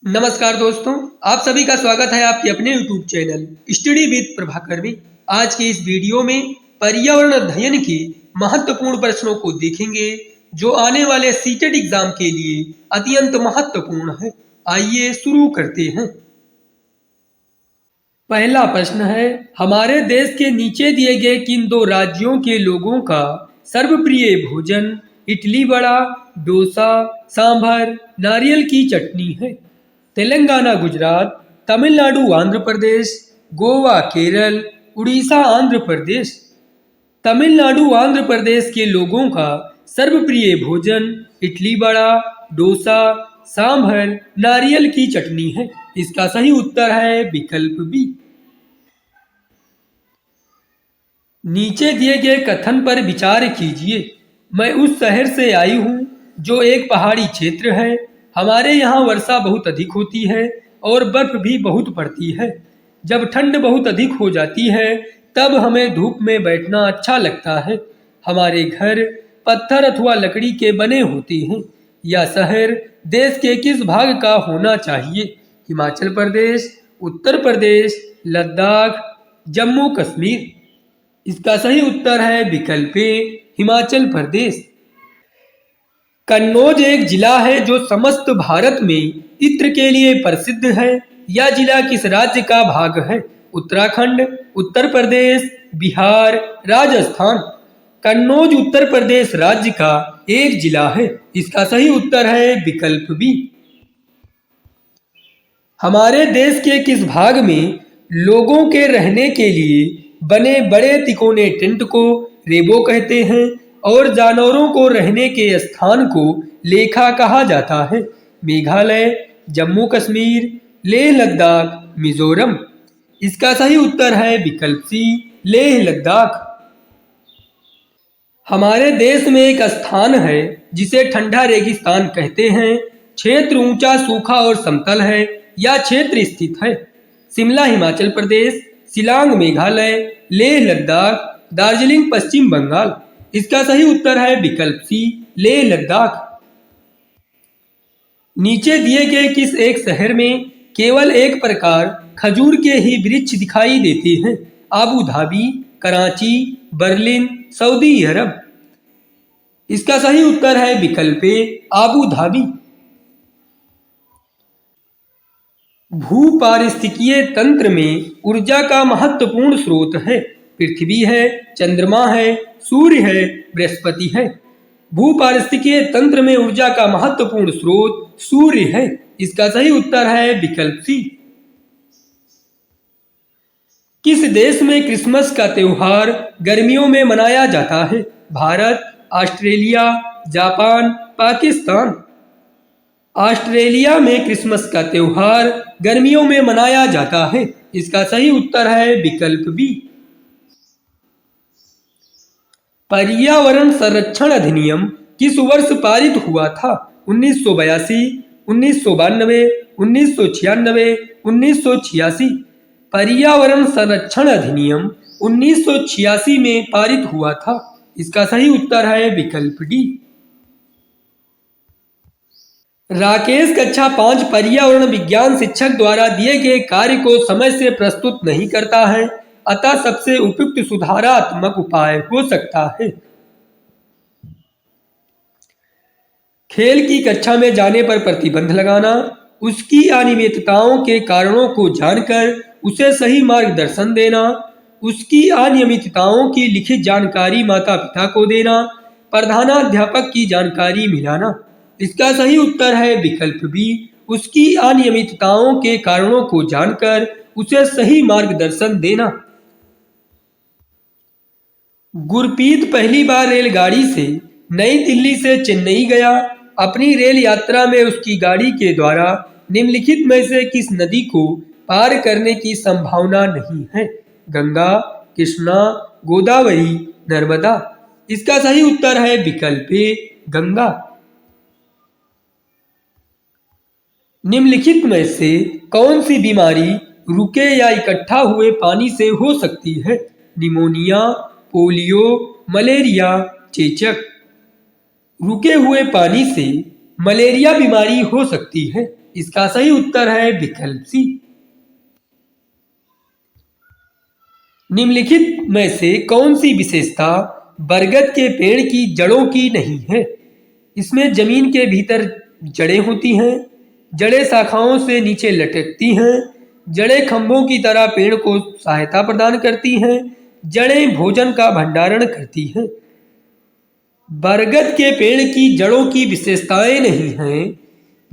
नमस्कार दोस्तों, आप सभी का स्वागत है आपके अपने YouTube channel study with Prabhakar में। आज के इस वीडियो में पर्यावरण अध्ययन के महत्वपूर्ण प्रश्नों को देखेंगे जो आने वाले सीटेट एग्जाम के लिए अत्यंत महत्वपूर्ण है। आइए शुरू करते हैं। पहला प्रश्न है, हमारे देश के नीचे दिए गए किन दो राज्यों के लोगों का सर्वप्रिय भोजन इडली वड़ा, डोसा, सांभर, नारियल की चटनी है? तेलंगाना गुजरात, तमिलनाडु आंध्र प्रदेश, गोवा केरल, उड़ीसा आंध्र प्रदेश। तमिलनाडु आंध्र प्रदेश के लोगों का सर्वप्रिय भोजन इडली वड़ा, डोसा, सांभर, नारियल की चटनी है। इसका सही उत्तर है विकल्प बी। नीचे दिए गए कथन पर विचार कीजिए। मैं उस शहर से आई हूँ जो एक पहाड़ी क्षेत्र है। हमारे यहाँ वर्षा बहुत अधिक होती है और बर्फ भी बहुत पड़ती है। जब ठंड बहुत अधिक हो जाती है तब हमें धूप में बैठना अच्छा लगता है। हमारे घर पत्थर अथवा लकड़ी के बने होते हैं। यह शहर देश के किस भाग का होना चाहिए? हिमाचल प्रदेश, उत्तर प्रदेश, लद्दाख, जम्मू कश्मीर। इसका सही उत्तर है विकल्प ए, हिमाचल प्रदेश। कन्नौज एक जिला है जो समस्त भारत में इत्र के लिए प्रसिद्ध है। यह जिला किस राज्य का भाग है? उत्तराखंड, उत्तर प्रदेश, बिहार, राजस्थान। कन्नौज उत्तर प्रदेश राज्य का एक जिला है। इसका सही उत्तर है विकल्प बी। हमारे देश के किस भाग में लोगों के रहने के लिए बने बड़े तिकोने टेंट को रेबो कहते हैं और जानवरों को रहने के स्थान को लेखा कहा जाता है? मेघालय, जम्मू कश्मीर, लेह लद्दाख, मिजोरम। इसका सही उत्तर है विकल्प सी, लेह लद्दाख। हमारे देश में एक स्थान है जिसे ठंडा रेगिस्तान कहते हैं। क्षेत्र ऊंचा, सूखा और समतल है। यह क्षेत्र स्थित है शिमला हिमाचल प्रदेश, शिलांग मेघालय, लेह लद्दाख, दार्जिलिंग पश्चिम बंगाल। इसका सही उत्तर है विकल्प सी, लेह लद्दाख। नीचे दिए गए किस एक शहर में केवल एक प्रकार खजूर के ही वृक्ष दिखाई देते हैं? Abu Dhabi, Karachi, Berlin, Saudi Arab. इसका सही उत्तर है विकल्प ए, आबू धाबी। भूपारिस्थितिकीय तंत्र में ऊर्जा का महत्वपूर्ण स्रोत है। पृथ्वी है, चंद्रमा है, सूर्य है, बृहस्पति है। भूपारिस्थितिकीय तंत्र में ऊर्जा का महत्वपूर्ण स्रोत सूर्य है। इसका सही उत्तर है विकल्प सी। किस देश में क्रिसमस का त्योहार गर्मियों में मनाया जाता है? Bharat, Australia, Japan, Pakistan. Australia में क्रिसमस का त्योहार गर्मियों में मनाया जाता है। इसका सही उत्तर है विकल्प बी। पर्यावरण संरक्षण अधिनियम किस वर्ष पारित हुआ था? 1982, 1992, 1996, 1986। पर्यावरण संरक्षण अधिनियम 1986 में पारित हुआ था। इसका सही उत्तर है विकल्प डी। राकेश कक्षा 5 पर्यावरण विज्ञान शिक्षक द्वारा दिए गए कार्य को समय से प्रस्तुत नहीं करता है, अतः सबसे उपयुक्त सुधारात्मक उपाय हो सकता है। खेल की कक्षा में जाने पर प्रतिबंध लगाना, उसकी अनियमितताओं के कारणों को जानकर उसे सही मार्गदर्शन देना, उसकी अनियमितताओं की लिखित जानकारी माता पिता को देना, प्रधानाध्यापक की जानकारी मिलाना। इसका सही उत्तर है विकल्प बी, उसकी अनियमितताओं के कारणों को जानकर उसे सही मार्गदर्शन देना। गुरप्रीत पहली बार रेलगाड़ी से नई दिल्ली से चेन्नई गया। अपनी रेल यात्रा में उसकी गाड़ी के द्वारा निम्नलिखित में से किस नदी को पार करने की संभावना नहीं है? गंगा, कृष्णा, गोदावरी, नर्मदा। इसका सही उत्तर है विकल्प ए, गंगा। निम्नलिखित में से कौन सी बीमारी रुके या इकट्ठा हुए पानी से हो सकती है? निमोनिया, पोलियो, मलेरिया, चेचक। रुके हुए पानी से मलेरिया बीमारी हो सकती है। इसका सही उत्तर है विकल्प सी। निम्नलिखित में से कौन सी विशेषता बरगद के पेड़ की जड़ों की नहीं है? इसमें जमीन के भीतर जड़ें होती हैं, जड़ें शाखाओं से नीचे लटकती हैं, जड़ें खंभों की तरह पेड़ को सहायता प्रदान करती हैं, जड़ें भोजन का भंडारण करती हैं। बरगद के पेड़ की जड़ों की विशेषताएं नहीं हैं,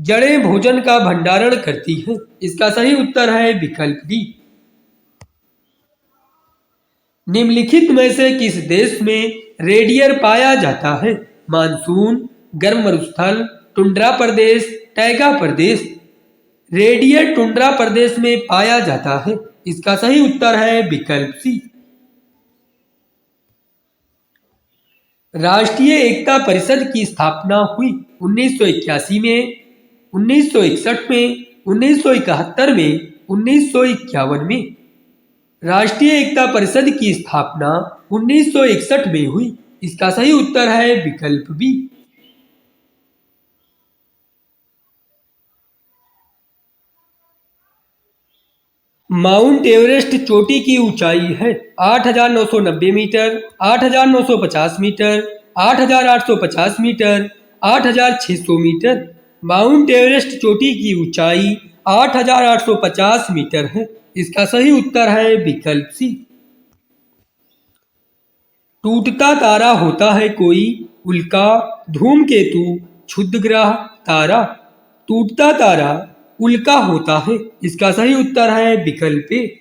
जड़ें भोजन का भंडारण करती हैं। इसका सही उत्तर है विकल्प डी। निम्नलिखित में से किस देश में रेडियर पाया जाता है? मानसून, गर्म मरुस्थल, टुंड्रा प्रदेश, टैगा प्रदेश। रेडियर टुंड्रा प्रदेश में पाया जाता है। इसका सही उत्तर है विकल्प सी। राष्ट्रीय एकता परिषद की स्थापना हुई 1981 में, 1961 में, 1971 में, 1951 में। राष्ट्रीय एकता परिषद की स्थापना 1961 में हुई। इसका सही उत्तर है विकल्प बी। माउंट एवरेस्ट चोटी की ऊंचाई है 8,990 metre, 8,950 metre, 8,850 metre, 8,600 metre. Mount Everest चोटी की ऊंचाई 8,850 मीटर है। इसका सही उत्तर है विकल्प सी। टूटता तारा होता है कोई, उल्का, धूमकेतु, क्षुद्रग्रह, तारा। टूटता तारा उल्का होता है। इसका सही उत्तर है विकल्प ए।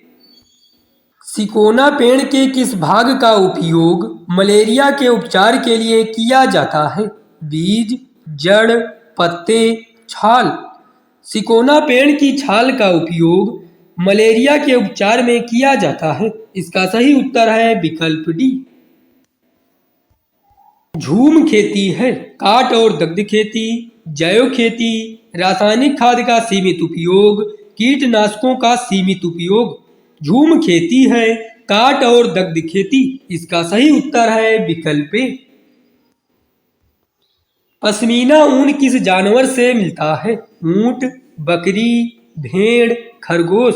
सिकोना पेड़ के किस भाग का उपयोग मलेरिया के उपचार के लिए किया जाता है? बीज, जड़, पत्ते, छाल। सिकोना पेड़ की छाल का उपयोग मलेरिया के उपचार में किया जाता है। इसका सही उत्तर है विकल्प डी। झूम खेती है काट और दग्ध खेती, जैव खेती, रासायनिक खाद का सीमित उपयोग, कीटनाशकों का सीमित उपयोग। झूम खेती है काट और दग्ध खेती। इसका सही उत्तर है विकल्प ए। पश्मीना ऊन किस जानवर से मिलता है? ऊंट, बकरी, भेड़, खरगोश।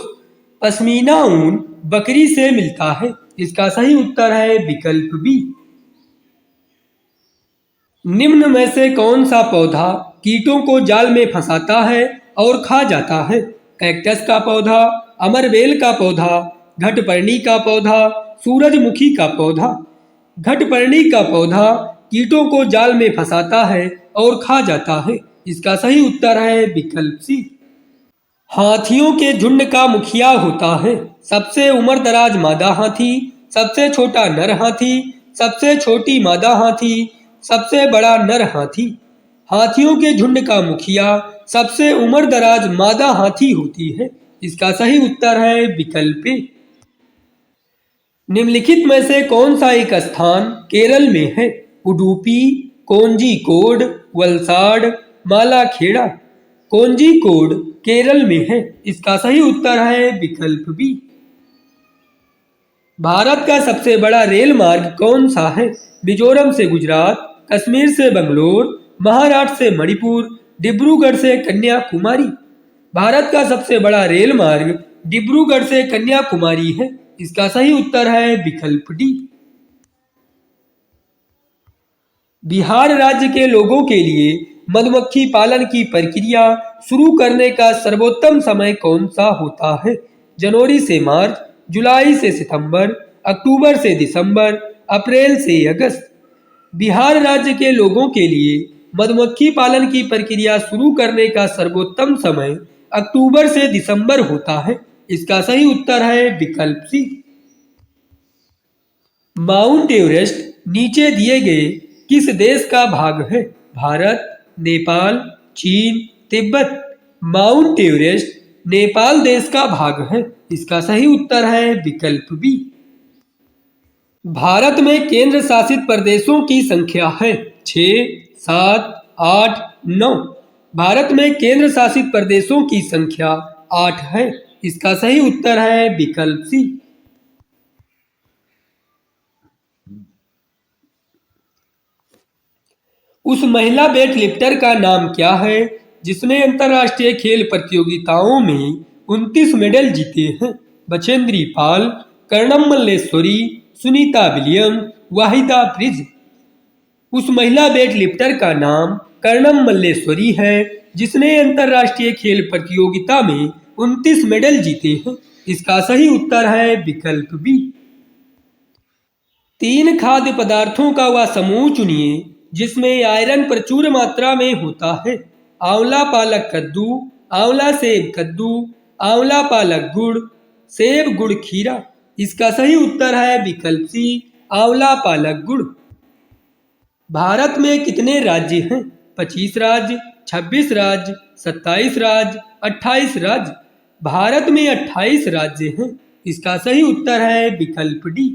पश्मीना ऊन बकरी से मिलता है। इसका सही उत्तर है विकल्प बी। निम्न में से कौन सा पौधा कीटों को जाल में फंसाता है और खा जाता है? कैक्टस का पौधा, अमरबेल का पौधा, घटपर्णी का पौधा, सूरजमुखी का पौधा। घटपर्णी का पौधा कीटों को जाल में फंसाता है और खा जाता है। इसका सही उत्तर है विकल्प सी। हाथियों के झुंड का मुखिया होता है सबसे उम्रदराज मादा हाथी, सबसे छोटा नर हाथी, सबसे छोटी मादा हाथी, सबसे बड़ा नर हाथी। हाथियों के झुंड का मुखिया सबसे उम्रदराज मादा हाथी होती है। इसका सही उत्तर है विकल्प ए। निम्नलिखित में से कौन सा एक स्थान केरल में है? उडुपी, कोंजीकोड, वलसाड, मालाखेड़ा। कोंजीकोड केरल में है। इसका सही उत्तर है विकल्प बी। भारत का सबसे बड़ा रेल मार्ग कौन सा है? मिजोरम से गुजरात, कश्मीर से बंगलोर, महाराष्ट्र से मणिपुर, डिब्रूगढ़ से कन्याकुमारी। भारत का सबसे बड़ा रेल मार्ग डिब्रूगढ़ से कन्याकुमारी है। इसका सही उत्तर है विकल्प डी। बिहार राज्य के लोगों के लिए मधुमक्खी पालन की प्रक्रिया शुरू करने का सर्वोत्तम समय कौन सा होता है? जनवरी से मार्च, जुलाई से सितंबर, अक्टूबर से दिसंबर, अप्रैल से अगस्त। बिहार राज्य के लोगों के लिए मधुमक्खी पालन की प्रक्रिया शुरू करने का सर्वोत्तम समय अक्टूबर से दिसंबर होता है। इसका सही उत्तर है विकल्प सी। माउंट एवरेस्ट नीचे दिए गए किस देश का भाग है? भारत, नेपाल, चीन, तिब्बत। माउंट एवरेस्ट नेपाल देश का भाग है। इसका सही उत्तर है विकल्प बी। भारत में केंद्र शासित प्रदेशों की संख्या है 6, 7, 8, 9। भारत में केंद्र शासित प्रदेशों की संख्या 8 है। इसका सही उत्तर है विकल्प सी। उस महिला वेट लिफ्टर का नाम क्या है जिसने अंतर्राष्ट्रीय खेल प्रतियोगिताओं में 29 मेडल जीते हैं? Bachendri Pal, Karnam Malleswari, Sunita William, Waheeda bridge. उस महिला वेट लिफ्टर का नाम कर्णम मल्लेश्वरी है जिसने अंतर्राष्ट्रीय खेल प्रतियोगिता में 29 मेडल जीते हैं। इसका सही उत्तर है विकल्प बी। 3 खाद्य पदार्थों का वह समूह चुनिए जिसमें आयरन प्रचुर मात्रा में होता है। आंवला पालक कद्दू, आंवला सेब कद्दू, आंवला पालक गुड़, सेब गुड़ खीरा। इसका सही उत्तर है विकल्प सी, आंवला पालक गुड़। भारत में कितने राज्य हैं? 25 राज्य, 26 राज्य, 27 राज्य, 28 राज्य। भारत में 28 राज्य हैं। इसका सही उत्तर है विकल्प डी,